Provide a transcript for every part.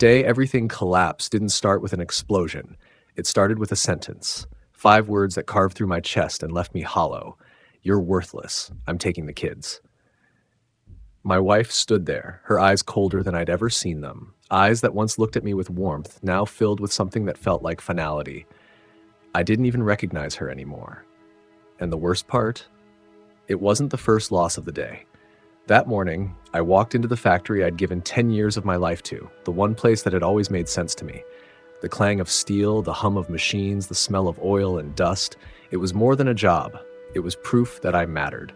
Day everything collapsed didn't start with an explosion. It started with a sentence. 5 words that carved through my chest and left me hollow. You're worthless. I'm taking the kids. My wife stood there, her eyes colder than I'd ever seen them. Eyes that once looked at me with warmth, now filled with something that felt like finality. I didn't even recognize her anymore. And the worst part? It wasn't the first loss of the day. That morning, I walked into the factory I'd given 10 years of my life to, the one place that had always made sense to me. The clang of steel, the hum of machines, the smell of oil and dust. It was more than a job. It was proof that I mattered.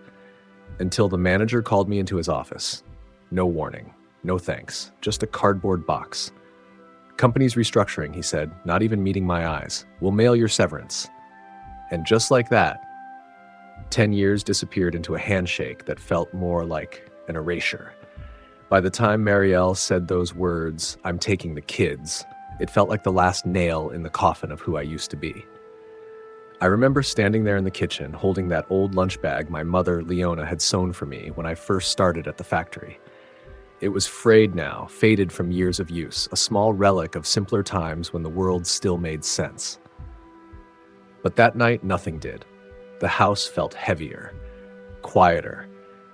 Until the manager called me into his office. No warning, no thanks, just a cardboard box. Company's restructuring, he said, not even meeting my eyes. We'll mail your severance. And just like that, 10 years disappeared into a handshake that felt more like an erasure. By the time Marielle said those words, I'm taking the kids, it felt like the last nail in the coffin of who I used to be. I remember standing there in the kitchen, holding that old lunch bag my mother, Leona, had sewn for me when I first started at the factory. It was frayed now, faded from years of use, a small relic of simpler times when the world still made sense. But that night, nothing did. The house felt heavier, quieter.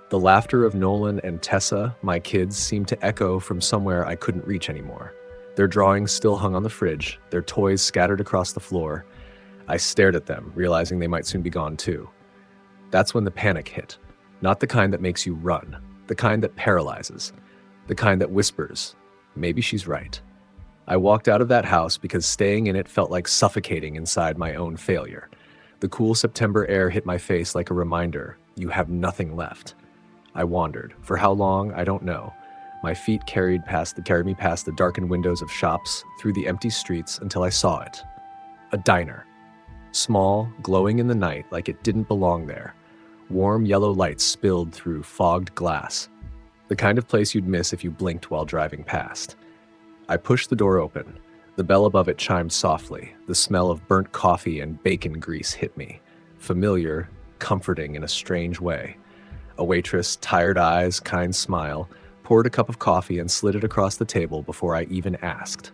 The laughter of Nolan and Tessa, my kids, seemed to echo from somewhere I couldn't reach anymore. Their drawings still hung on the fridge, their toys scattered across the floor. I stared at them, realizing they might soon be gone too. That's when the panic hit. Not the kind that makes you run, the kind that paralyzes, the kind that whispers, maybe she's right. I walked out of that house because staying in it felt like suffocating inside my own failure. The cool September air hit my face like a reminder, you have nothing left. I wandered. For how long, I don't know. My feet carried me past the darkened windows of shops, through the empty streets until I saw it. A diner. Small, glowing in the night like it didn't belong there. Warm yellow lights spilled through fogged glass. The kind of place you'd miss if you blinked while driving past. I pushed the door open. The bell above it chimed softly. The smell of burnt coffee and bacon grease hit me. Familiar, comforting in a strange way. A waitress, tired eyes, kind smile, poured a cup of coffee and slid it across the table before I even asked.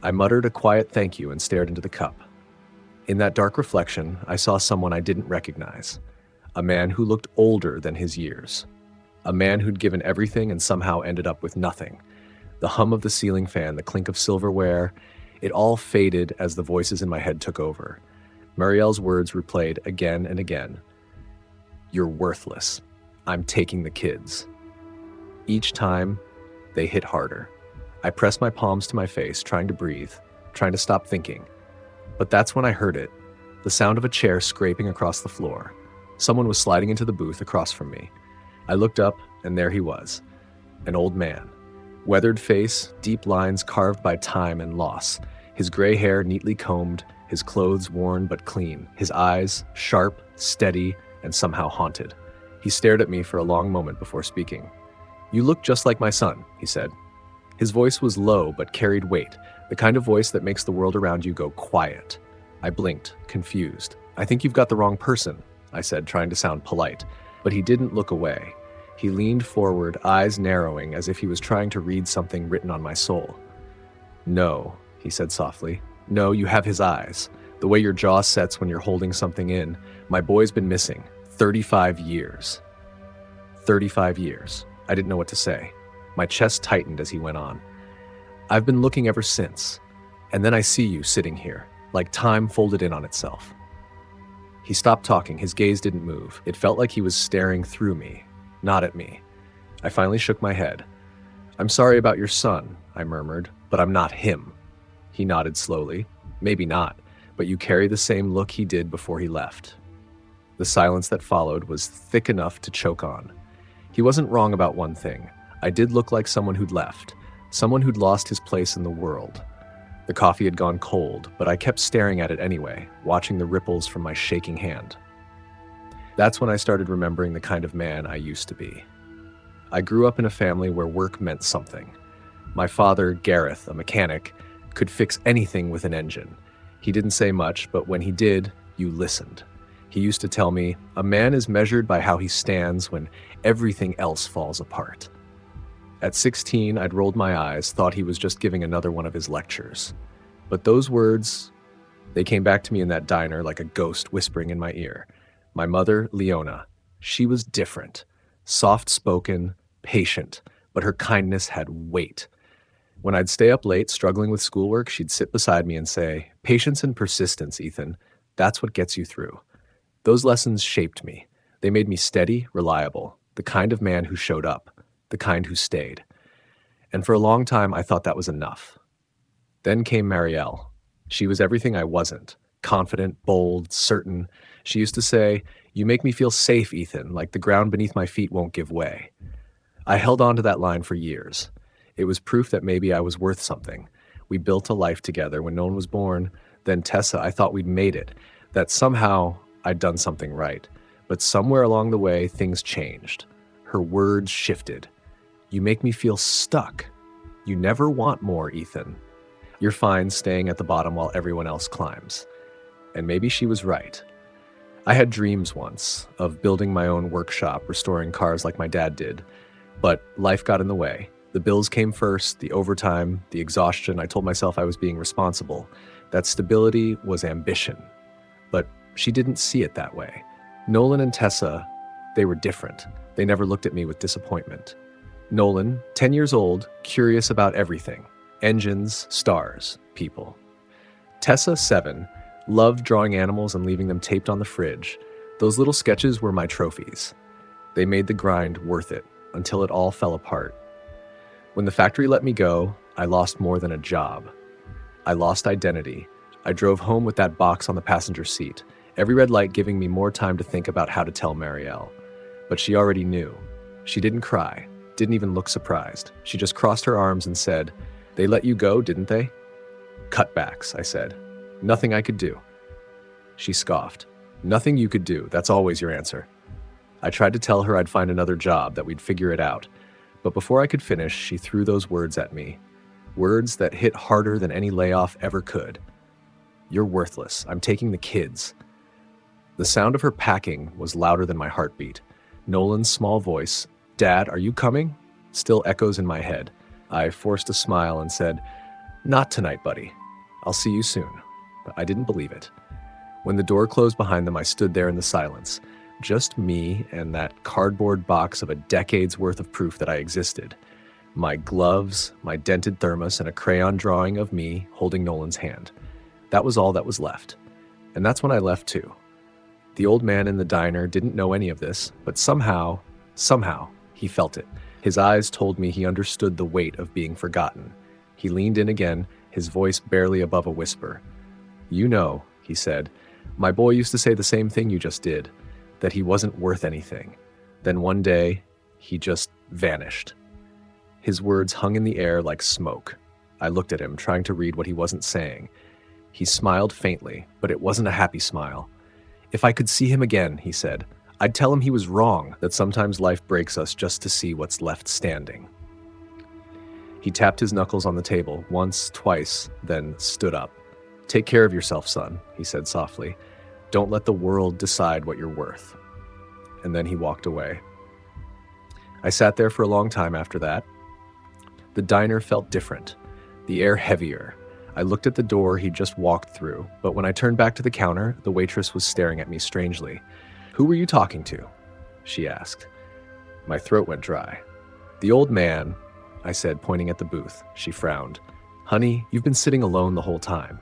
I muttered a quiet thank you and stared into the cup. In that dark reflection, I saw someone I didn't recognize. A man who looked older than his years. A man who'd given everything and somehow ended up with nothing. The hum of the ceiling fan, the clink of silverware, it all faded as the voices in my head took over. Marielle's words replayed again and again. You're worthless. I'm taking the kids. Each time, they hit harder. I pressed my palms to my face, trying to breathe, trying to stop thinking. But that's when I heard it, the sound of a chair scraping across the floor. Someone was sliding into the booth across from me. I looked up, and there he was, an old man. Weathered face, deep lines carved by time and loss, his gray hair neatly combed, his clothes worn but clean, his eyes sharp, steady, and somehow haunted. He stared at me for a long moment before speaking. You look just like my son, he said. His voice was low but carried weight, the kind of voice that makes the world around you go quiet. I blinked, confused. I think you've got the wrong person, I said, trying to sound polite, but he didn't look away. He leaned forward, eyes narrowing as if he was trying to read something written on my soul. No, he said softly. No, you have his eyes. The way your jaw sets when you're holding something in. My boy's been missing. 35 years. 35 years. I didn't know what to say. My chest tightened as he went on. I've been looking ever since. And then I see you sitting here, like time folded in on itself. He stopped talking. His gaze didn't move. It felt like he was staring through me, not at me. I finally shook my head. I'm sorry about your son, I murmured, but I'm not him. He nodded slowly. Maybe not, but you carry the same look he did before he left. The silence that followed was thick enough to choke on. He wasn't wrong about one thing. I did look like someone who'd left, someone who'd lost his place in the world. The coffee had gone cold, but I kept staring at it anyway, watching the ripples from my shaking hand. That's when I started remembering the kind of man I used to be. I grew up in a family where work meant something. My father, Gareth, a mechanic, could fix anything with an engine. He didn't say much, but when he did, you listened. He used to tell me, a man is measured by how he stands when everything else falls apart. At 16, I'd rolled my eyes, thought he was just giving another one of his lectures. But those words, they came back to me in that diner like a ghost whispering in my ear. My mother, Leona, she was different. Soft-spoken, patient, but her kindness had weight. When I'd stay up late struggling with schoolwork, she'd sit beside me and say, "Patience and persistence, Ethan. That's what gets you through." Those lessons shaped me. They made me steady, reliable, the kind of man who showed up, the kind who stayed. And for a long time, I thought that was enough. Then came Marielle. She was everything I wasn't. Confident, bold, certain. She used to say, "You make me feel safe, Ethan, like the ground beneath my feet won't give way." I held on to that line for years. It was proof that maybe I was worth something. We built a life together when no one was born. Then Tessa, I thought we'd made it, that somehow I'd done something right. But somewhere along the way, things changed. Her words shifted. "You make me feel stuck. You never want more, Ethan. You're fine staying at the bottom while everyone else climbs." And maybe she was right. I had dreams once of building my own workshop, restoring cars like my dad did. But life got in the way. The bills came first, the overtime, the exhaustion. I told myself I was being responsible. That stability was ambition. But she didn't see it that way. Nolan and Tessa, they were different. They never looked at me with disappointment. Nolan, 10 years old, curious about everything. Engines, stars, people. Tessa, 7, loved drawing animals and leaving them taped on the fridge. Those little sketches were my trophies. They made the grind worth it, until it all fell apart. When the factory let me go, I lost more than a job. I lost identity. I drove home with that box on the passenger seat, every red light giving me more time to think about how to tell Marielle. But she already knew. She didn't cry, didn't even look surprised. She just crossed her arms and said, "They let you go, didn't they?" "Cutbacks," I said. "Nothing I could do." She scoffed. "Nothing you could do, that's always your answer." I tried to tell her I'd find another job, that we'd figure it out. But before I could finish, she threw those words at me. Words that hit harder than any layoff ever could. "You're worthless. I'm taking the kids." The sound of her packing was louder than my heartbeat. Nolan's small voice, "Dad, are you coming?" still echoes in my head. I forced a smile and said, "Not tonight, buddy. I'll see you soon." But I didn't believe it. When the door closed behind them, I stood there in the silence. Just me and that cardboard box of a decade's worth of proof that I existed. My gloves, my dented thermos, and a crayon drawing of me holding Nolan's hand. That was all that was left. And that's when I left too. The old man in the diner didn't know any of this, but somehow, he felt it. His eyes told me he understood the weight of being forgotten. He leaned in again, his voice barely above a whisper. "You know," he said, "my boy used to say the same thing you just did, that he wasn't worth anything. Then one day, he just vanished." His words hung in the air like smoke. I looked at him, trying to read what he wasn't saying. He smiled faintly, but it wasn't a happy smile. "If I could see him again," he said, "I'd tell him he was wrong, that sometimes life breaks us just to see what's left standing." He tapped his knuckles on the table, once, twice, then stood up. "Take care of yourself, son," he said softly. "Don't let the world decide what you're worth." And then he walked away. I sat there for a long time after that. The diner felt different, the air heavier. I looked at the door he'd just walked through, but when I turned back to the counter, the waitress was staring at me strangely. "Who were you talking to?" she asked. My throat went dry. "The old man," I said, pointing at the booth. She frowned. "Honey, you've been sitting alone the whole time."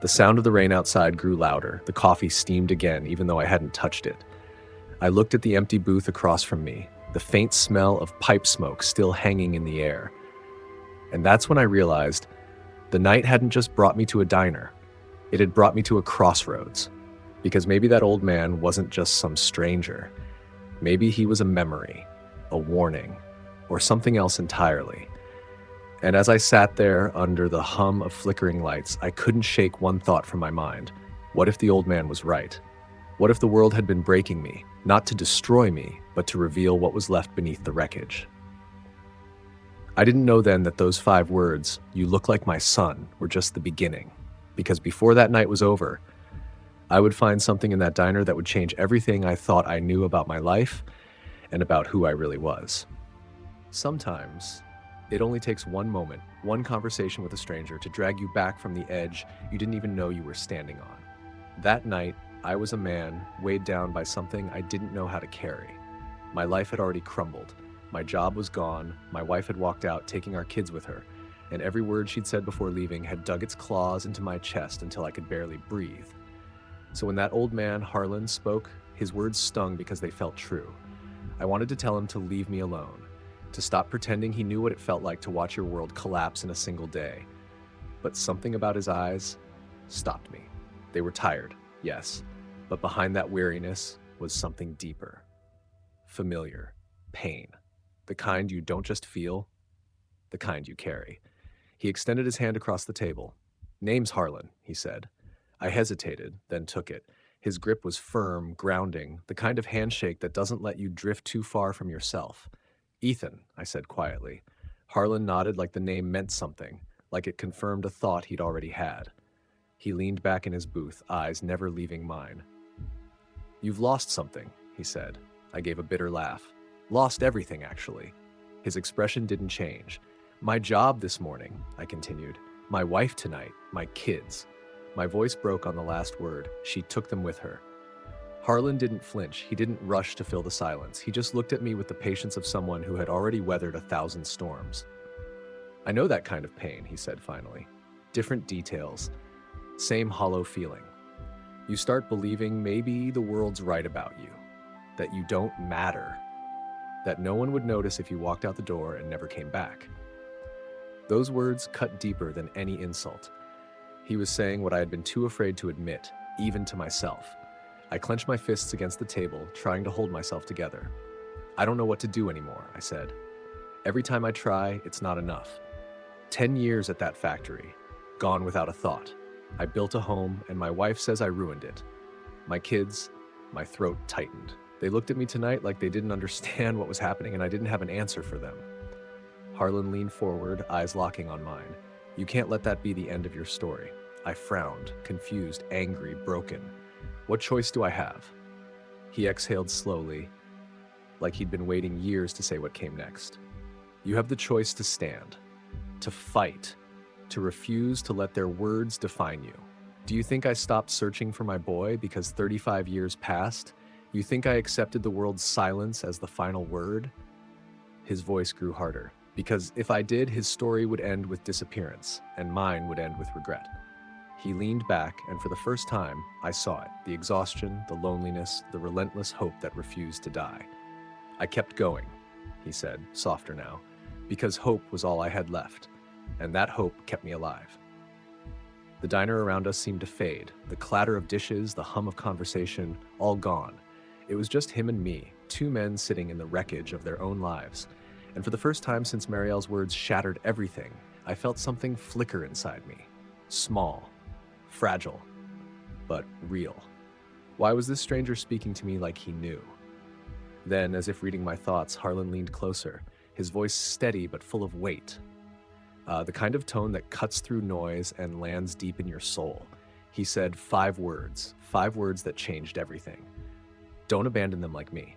The sound of the rain outside grew louder. The coffee steamed again, even though I hadn't touched it. I looked at the empty booth across from me, the faint smell of pipe smoke still hanging in the air. And that's when I realized the night hadn't just brought me to a diner. It had brought me to a crossroads. Because maybe that old man wasn't just some stranger. Maybe he was a memory, a warning, or something else entirely. And as I sat there under the hum of flickering lights, I couldn't shake one thought from my mind. What if the old man was right? What if the world had been breaking me, not to destroy me, but to reveal what was left beneath the wreckage? I didn't know then that those 5 words, "You look like my son," were just the beginning. Because before that night was over, I would find something in that diner that would change everything I thought I knew about my life and about who I really was. Sometimes, it only takes one moment, one conversation with a stranger to drag you back from the edge you didn't even know you were standing on. That night, I was a man weighed down by something I didn't know how to carry. My life had already crumbled. My job was gone, my wife had walked out, taking our kids with her, and every word she'd said before leaving had dug its claws into my chest until I could barely breathe. So when that old man, Harlan, spoke, his words stung because they felt true. I wanted to tell him to leave me alone, to stop pretending he knew what it felt like to watch your world collapse in a single day. But something about his eyes stopped me. They were tired, yes, but behind that weariness was something deeper. Familiar. Pain. The kind you don't just feel, the kind you carry. He extended his hand across the table. "Name's Harlan," he said. I hesitated, then took it. His grip was firm, grounding, the kind of handshake that doesn't let you drift too far from yourself. "Ethan," I said quietly. Harlan nodded like the name meant something, like it confirmed a thought he'd already had. He leaned back in his booth, eyes never leaving mine. "You've lost something," he said. I gave a bitter laugh. "Lost everything, actually." His expression didn't change. "My job this morning," I continued. "My wife tonight, my kids." My voice broke on the last word. She took them with her. Harlan didn't flinch. He didn't rush to fill the silence. He just looked at me with the patience of someone who had already weathered 1,000 storms. "I know that kind of pain," he said finally. "Different details. Same hollow feeling. You start believing maybe the world's right about you, that you don't matter, that no one would notice if you walked out the door and never came back." Those words cut deeper than any insult. He was saying what I had been too afraid to admit, even to myself. I clenched my fists against the table, trying to hold myself together. "I don't know what to do anymore," I said. "Every time I try, it's not enough. 10 years at that factory, gone without a thought. I built a home, and my wife says I ruined it. My kids," my throat tightened. They looked at me tonight like they didn't understand what was happening, and I didn't have an answer for them. Harlan leaned forward, eyes locking on mine. "You can't let that be the end of your story." I frowned, confused, angry, broken. "What choice do I have?" He exhaled slowly, like he'd been waiting years to say what came next. "You have the choice to stand, to fight, to refuse to let their words define you. Do you think I stopped searching for my boy because 35 years passed? You think I accepted the world's silence as the final word?" His voice grew harder, because if I did, his story would end with disappearance, and mine would end with regret. He leaned back, and for the first time, I saw it, the exhaustion, the loneliness, the relentless hope that refused to die. "I kept going," he said, softer now, "because hope was all I had left, and that hope kept me alive." The diner around us seemed to fade, the clatter of dishes, the hum of conversation, all gone. It was just him and me, two men sitting in the wreckage of their own lives. And for the first time since Marielle's words shattered everything, I felt something flicker inside me. Small, fragile, but real. Why was this stranger speaking to me like he knew? Then, as if reading my thoughts, Harlan leaned closer, his voice steady but full of weight. The kind of tone that cuts through noise and lands deep in your soul. He said 5 words that changed everything. "Don't abandon them like me."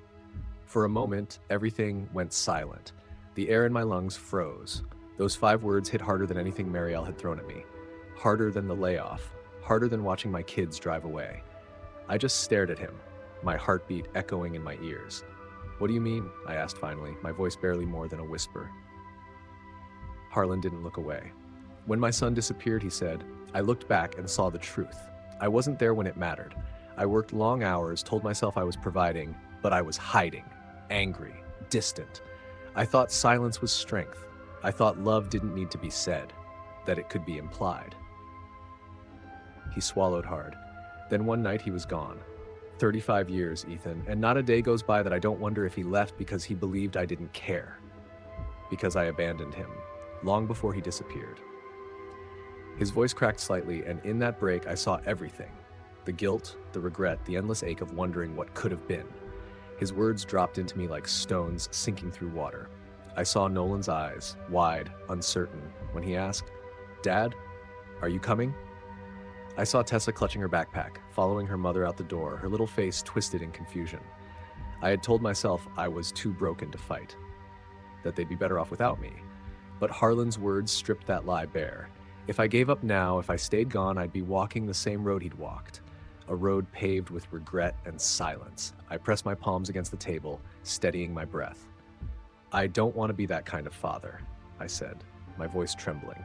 For a moment, everything went silent. The air in my lungs froze. Those 5 words hit harder than anything Marielle had thrown at me. Harder than the layoff. Harder than watching my kids drive away. I just stared at him, my heartbeat echoing in my ears. "What do you mean?" I asked finally, my voice barely more than a whisper. Harlan didn't look away. "When my son disappeared," he said, "I looked back and saw the truth. I wasn't there when it mattered. I worked long hours, told myself I was providing, but I was hiding, angry, distant. I thought silence was strength. I thought love didn't need to be said, that it could be implied." He swallowed hard. Then one night he was gone. 35 years, Ethan, and not a day goes by that I don't wonder if he left because he believed I didn't care. Because I abandoned him, long before he disappeared. His voice cracked slightly, and in that break I saw everything. The guilt, the regret, the endless ache of wondering what could have been. His words dropped into me like stones sinking through water. I saw Nolan's eyes, wide, uncertain, when he asked, "Dad, are you coming?" I saw Tessa clutching her backpack, following her mother out the door, her little face twisted in confusion. I had told myself I was too broken to fight. that they'd be better off without me. But Harlan's words stripped that lie bare. If I gave up now, if I stayed gone, I'd be walking the same road he'd walked. A road paved with regret and silence. I pressed my palms against the table, steadying my breath. I don't want to be that kind of father, I said, my voice trembling.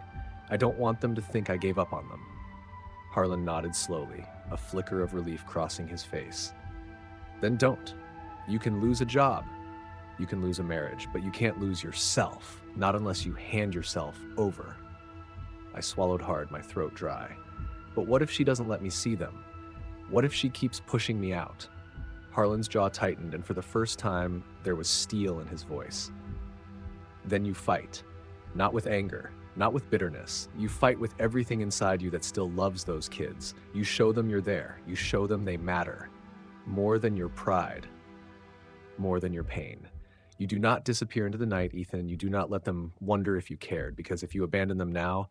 I don't want them to think I gave up on them. Harlan nodded slowly, a flicker of relief crossing his face. Then don't. You can lose a job. You can lose a marriage, but you can't lose yourself, not unless you hand yourself over. I swallowed hard, my throat dry. But what if she doesn't let me see them? What if she keeps pushing me out? Harlan's jaw tightened, and for the first time, there was steel in his voice. Then you fight. Not with anger, not with bitterness. You fight with everything inside you that still loves those kids. You show them you're there. You show them they matter. More than your pride. More than your pain. You do not disappear into the night, Ethan. You do not let them wonder if you cared, because if you abandon them now,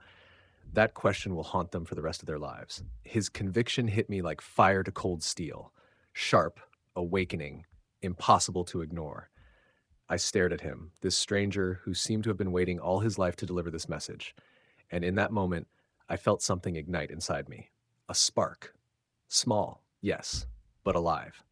that question will haunt them for the rest of their lives. His conviction hit me like fire to cold steel. Sharp, awakening, impossible to ignore. I stared at him, this stranger who seemed to have been waiting all his life to deliver this message. And in that moment, I felt something ignite inside me. A spark. Small, yes, but alive.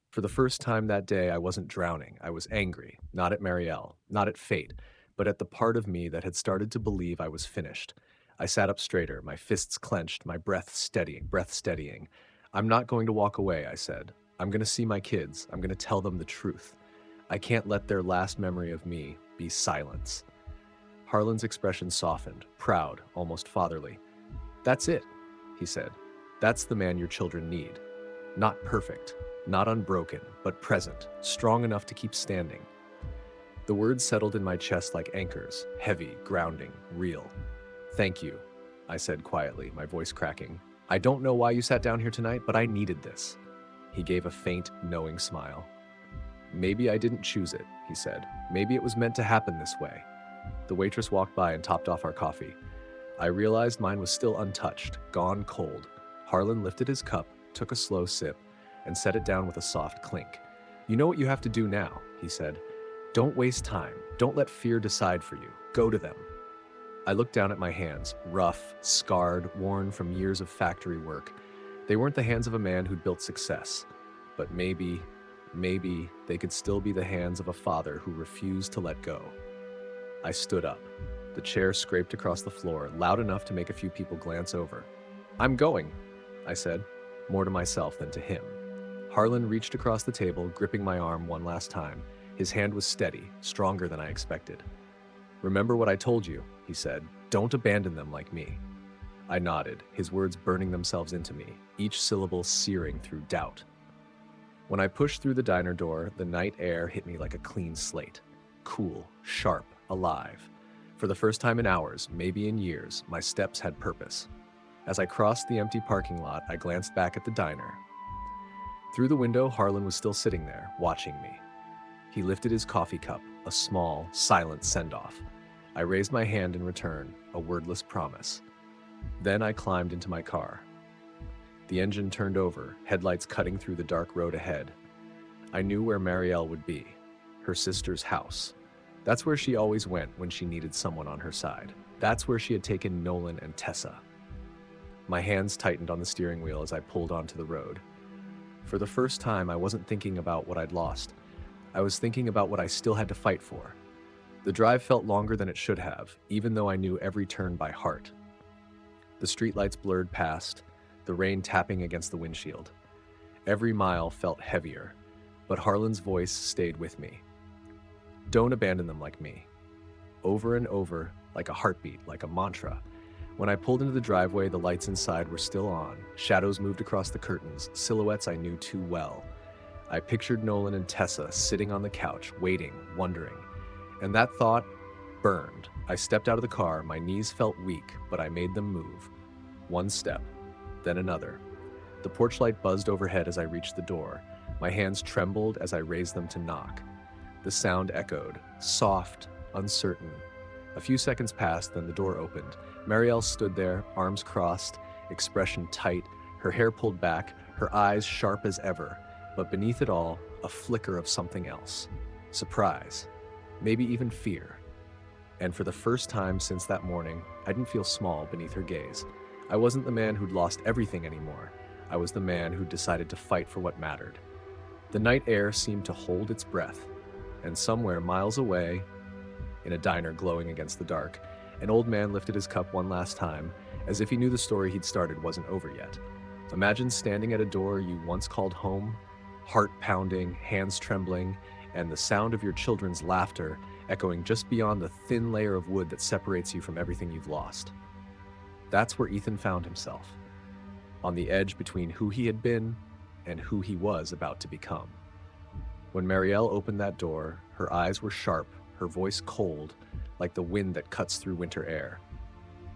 For the first time that day, I wasn't drowning. I was angry, not at Marielle, not at fate, but at the part of me that had started to believe I was finished. I sat up straighter, my fists clenched, my breath steadying. I'm not going to walk away, I said. I'm going to see my kids. I'm going to tell them the truth. I can't let their last memory of me be silence. Harlan's expression softened, proud, almost fatherly. That's it, he said. That's the man your children need. Not perfect, not unbroken, but present, strong enough to keep standing. The words settled in my chest like anchors, heavy, grounding, real. Thank you, I said quietly, my voice cracking. I don't know why you sat down here tonight, but I needed this. He gave a faint, knowing smile. Maybe I didn't choose it, he said. Maybe it was meant to happen this way. The waitress walked by and topped off our coffee. I realized mine was still untouched, gone cold. Harlan lifted his cup, took a slow sip, and set it down with a soft clink. You know what you have to do now, he said. Don't waste time. Don't let fear decide for you. Go to them. I looked down at my hands, rough, scarred, worn from years of factory work. They weren't the hands of a man who'd built success, but maybe they could still be the hands of a father who refused to let go. I stood up. The chair scraped across the floor, loud enough to make a few people glance over. I'm going, I said, more to myself than to him. Harlan reached across the table, gripping my arm one last time. His hand was steady, stronger than I expected. Remember what I told you, he said. Don't abandon them like me. I nodded, his words burning themselves into me, each syllable searing through doubt. When I pushed through the diner door, the night air hit me like a clean slate. Cool, sharp, alive. For the first time in hours, maybe in years, my steps had purpose. As I crossed the empty parking lot, I glanced back at the diner. Through the window, Harlan was still sitting there, watching me. He lifted his coffee cup, a small, silent send-off. I raised my hand in return, a wordless promise. Then I climbed into my car. The engine turned over, headlights cutting through the dark road ahead. I knew where Marielle would be, her sister's house. That's where she always went when she needed someone on her side. That's where she had taken Nolan and Tessa. My hands tightened on the steering wheel as I pulled onto the road. For the first time, I wasn't thinking about what I'd lost. I was thinking about what I still had to fight for. The drive felt longer than it should have, even though I knew every turn by heart. The streetlights blurred past, the rain tapping against the windshield. Every mile felt heavier, but Harlan's voice stayed with me. Don't abandon them like me. Over and over, like a heartbeat, like a mantra. When I pulled into the driveway, the lights inside were still on. Shadows moved across the curtains, silhouettes I knew too well. I pictured Nolan and Tessa sitting on the couch, waiting, wondering. And that thought burned. I stepped out of the car, my knees felt weak, but I made them move. One step, then another. The porch light buzzed overhead as I reached the door. My hands trembled as I raised them to knock. The sound echoed, soft, uncertain. A few seconds passed, then the door opened. Marielle stood there, arms crossed, expression tight, her hair pulled back, her eyes sharp as ever. But beneath it all, a flicker of something else. Surprise. maybe even fear. And for the first time since that morning, I didn't feel small beneath her gaze. I wasn't the man who'd lost everything anymore. I was the man who'd decided to fight for what mattered. The night air seemed to hold its breath, and somewhere miles away, in a diner glowing against the dark, an old man lifted his cup one last time, as if he knew the story he'd started wasn't over yet. Imagine standing at a door you once called home, heart pounding, hands trembling, and the sound of your children's laughter echoing just beyond the thin layer of wood that separates you from everything you've lost. That's where Ethan found himself, on the edge between who he had been and who he was about to become. When Marielle opened that door, her eyes were sharp, her voice cold, like the wind that cuts through winter air.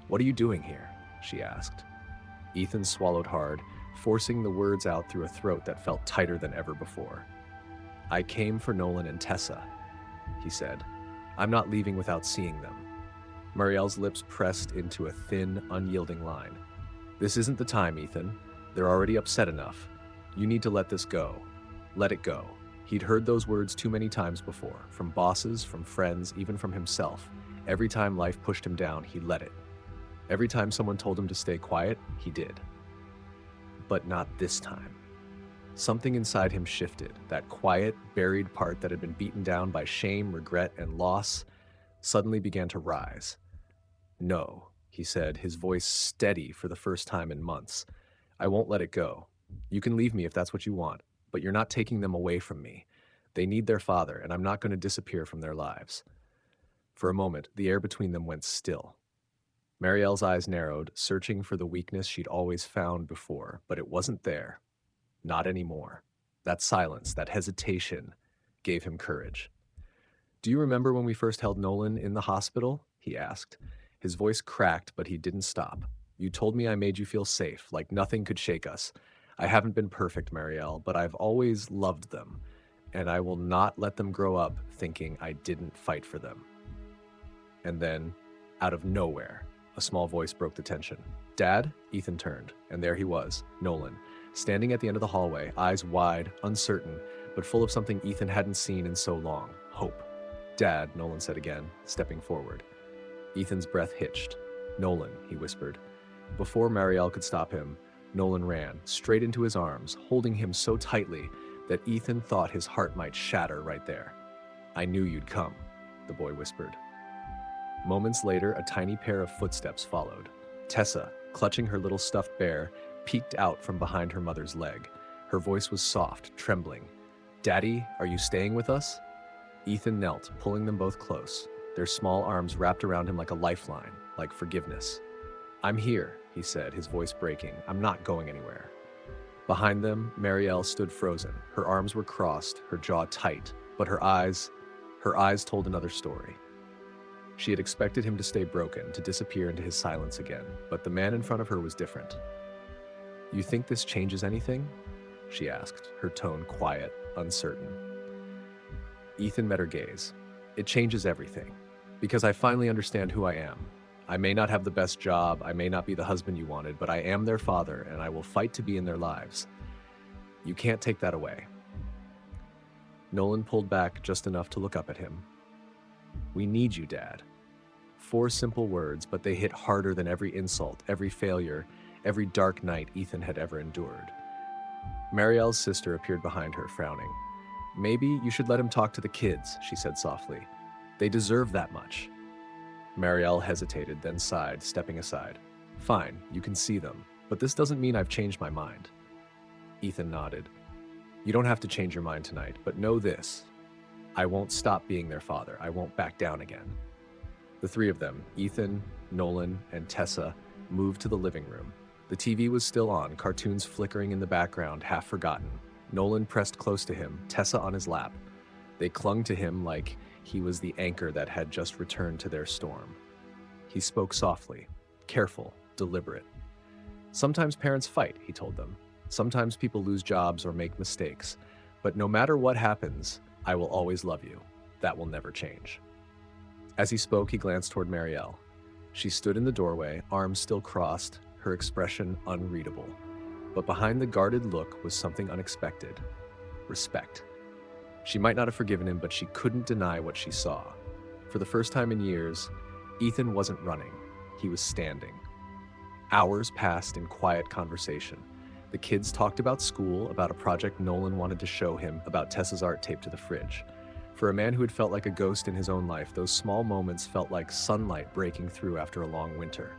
"What are you doing here?" she asked. Ethan swallowed hard, forcing the words out through a throat that felt tighter than ever before. "I came for Nolan and Tessa," he said. "I'm not leaving without seeing them." Marielle's lips pressed into a thin, unyielding line. "This isn't the time, Ethan. They're already upset enough. You need to let this go. Let it go." He'd heard those words too many times before, from bosses, from friends, even from himself. Every time life pushed him down, he let it. Every time someone told him to stay quiet, he did. But not this time. Something inside him shifted. That quiet, buried part that had been beaten down by shame, regret, and loss suddenly began to rise. "No," he said, his voice steady for the first time in months. "I won't let it go. You can leave me if that's what you want, but you're not taking them away from me. They need their father, and I'm not going to disappear from their lives." For a moment, the air between them went still. Marielle's eyes narrowed, searching for the weakness she'd always found before, but it wasn't there. Not anymore. That silence, that hesitation, gave him courage. "Do you remember when we first held Nolan in the hospital?" he asked. His voice cracked, but he didn't stop. "You told me I made you feel safe, like nothing could shake us. I haven't been perfect, Marielle, but I've always loved them, and I will not let them grow up thinking I didn't fight for them." And then, out of nowhere, a small voice broke the tension. "Dad?" Ethan turned, and there he was, Nolan, standing at the end of the hallway, eyes wide, uncertain, but full of something Ethan hadn't seen in so long, hope. "Dad," Nolan said again, stepping forward. Ethan's breath hitched. "Nolan," he whispered. Before Marielle could stop him, Nolan ran, straight into his arms, holding him so tightly that Ethan thought his heart might shatter right there. "I knew you'd come," the boy whispered. Moments later, a tiny pair of footsteps followed. Tessa, clutching her little stuffed bear, peeked out from behind her mother's leg. Her voice was soft, trembling. "Daddy, are you staying with us?" Ethan knelt, pulling them both close, their small arms wrapped around him like a lifeline, like forgiveness. "I'm here," he said, his voice breaking. "I'm not going anywhere." Behind them, Marielle stood frozen. Her arms were crossed, her jaw tight, but her eyes told another story. She had expected him to stay broken, to disappear into his silence again, but the man in front of her was different. "You think this changes anything?" she asked, her tone quiet, uncertain. Ethan met her gaze. "It changes everything, because I finally understand who I am. I may not have the best job, I may not be the husband you wanted, but I am their father, and I will fight to be in their lives. You can't take that away." Nolan pulled back just enough to look up at him. "We need you, Dad." 4 simple words, but they hit harder than every insult, every failure, every dark night Ethan had ever endured. Marielle's sister appeared behind her, frowning. "Maybe you should let him talk to the kids," she said softly. "They deserve that much." Marielle hesitated, then sighed, stepping aside. "Fine, you can see them, but this doesn't mean I've changed my mind." Ethan nodded. "You don't have to change your mind tonight, but know this. I won't stop being their father. I won't back down again." The 3 of them, Ethan, Nolan, and Tessa, moved to the living room. The TV was still on, cartoons flickering in the background, half forgotten. Nolan pressed close to him, Tessa on his lap. They clung to him like he was the anchor that had just returned to their storm. He spoke softly, careful, deliberate. "Sometimes parents fight," he told them. "Sometimes people lose jobs or make mistakes. But no matter what happens, I will always love you. That will never change." As he spoke, he glanced toward Marielle. She stood in the doorway, arms still crossed, her expression unreadable. But behind the guarded look was something unexpected. Respect. She might not have forgiven him, but she couldn't deny what she saw. For the first time in years, Ethan wasn't running. He was standing. Hours passed in quiet conversation. The kids talked about school, about a project Nolan wanted to show him, about Tessa's art taped to the fridge. For a man who had felt like a ghost in his own life, those small moments felt like sunlight breaking through after a long winter.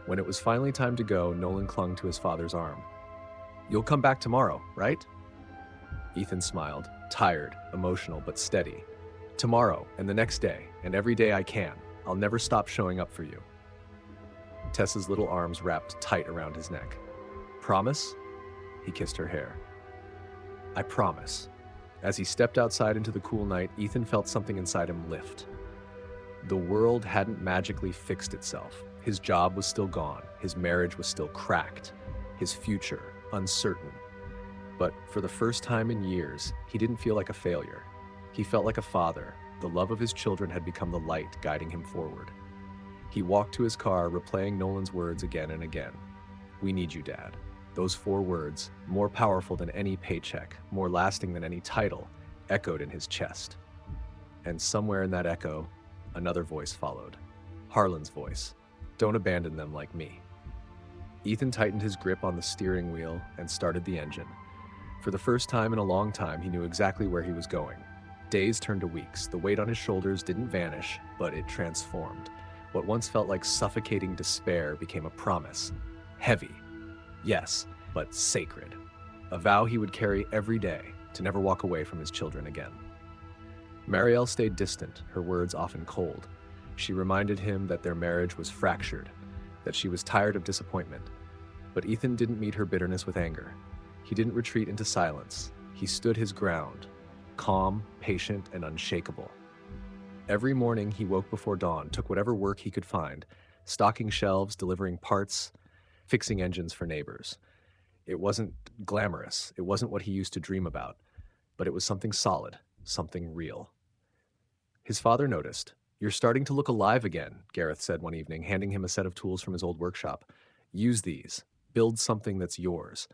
When it was finally time to go, Nolan clung to his father's arm. "You'll come back tomorrow, right?" Ethan smiled, tired, emotional, but steady. "Tomorrow, and the next day, and every day I can. I'll never stop showing up for you." Tessa's little arms wrapped tight around his neck. "Promise?" He kissed her hair. "I promise." As he stepped outside into the cool night, Ethan felt something inside him lift. The world hadn't magically fixed itself. His job was still gone. His marriage was still cracked. His future uncertain. But for the first time in years, he didn't feel like a failure. He felt like a father. The love of his children had become the light guiding him forward. He walked to his car, replaying Nolan's words again and again. "We need you, Dad." Those 4 words, more powerful than any paycheck, more lasting than any title, echoed in his chest. And somewhere in that echo, another voice followed. Harlan's voice. "Don't abandon them like me." Ethan tightened his grip on the steering wheel and started the engine. For the first time in a long time, he knew exactly where he was going. Days turned to weeks. The weight on his shoulders didn't vanish, but it transformed. What once felt like suffocating despair became a promise. Heavy, yes, but sacred. A vow he would carry every day to never walk away from his children again. Marielle stayed distant, her words often cold. She reminded him that their marriage was fractured, that she was tired of disappointment. But Ethan didn't meet her bitterness with anger. He didn't retreat into silence. He stood his ground, calm, patient, and unshakable. Every morning he woke before dawn, took whatever work he could find, stocking shelves, delivering parts, fixing engines for neighbors. It wasn't glamorous. It wasn't what he used to dream about, but it was something solid, something real. His father noticed. "You're starting to look alive again," Gareth said one evening, handing him a set of tools from his old workshop. "Use these. Build something that's yours."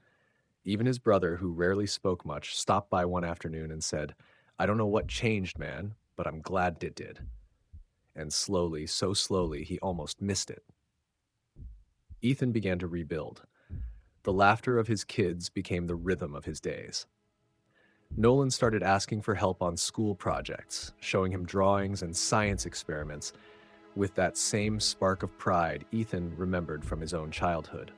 Even his brother, who rarely spoke much, stopped by one afternoon and said, "I don't know what changed, man, but I'm glad it did." And slowly, so slowly, he almost missed it. Ethan began to rebuild. The laughter of his kids became the rhythm of his days. Nolan started asking for help on school projects, showing him drawings and science experiments with that same spark of pride Ethan remembered from his own childhood.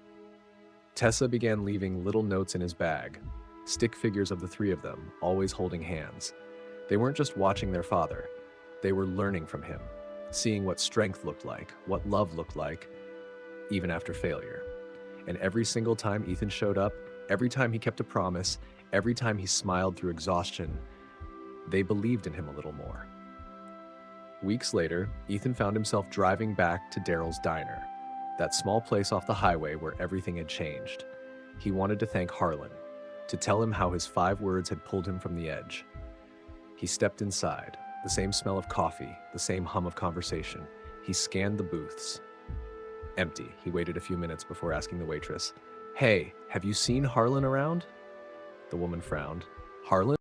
Tessa began leaving little notes in his bag, stick figures of the 3 of them, always holding hands. They weren't just watching their father, they were learning from him, seeing what strength looked like, what love looked like, even after failure. And every single time Ethan showed up, every time he kept a promise, every time he smiled through exhaustion, they believed in him a little more. Weeks later, Ethan found himself driving back to Daryl's diner, that small place off the highway where everything had changed. He wanted to thank Harlan, to tell him how his 5 words had pulled him from the edge. He stepped inside, the same smell of coffee, the same hum of conversation. He scanned the booths. Empty. He waited a few minutes before asking the waitress, "Hey, have you seen Harlan around?" The woman frowned. "Harlan?"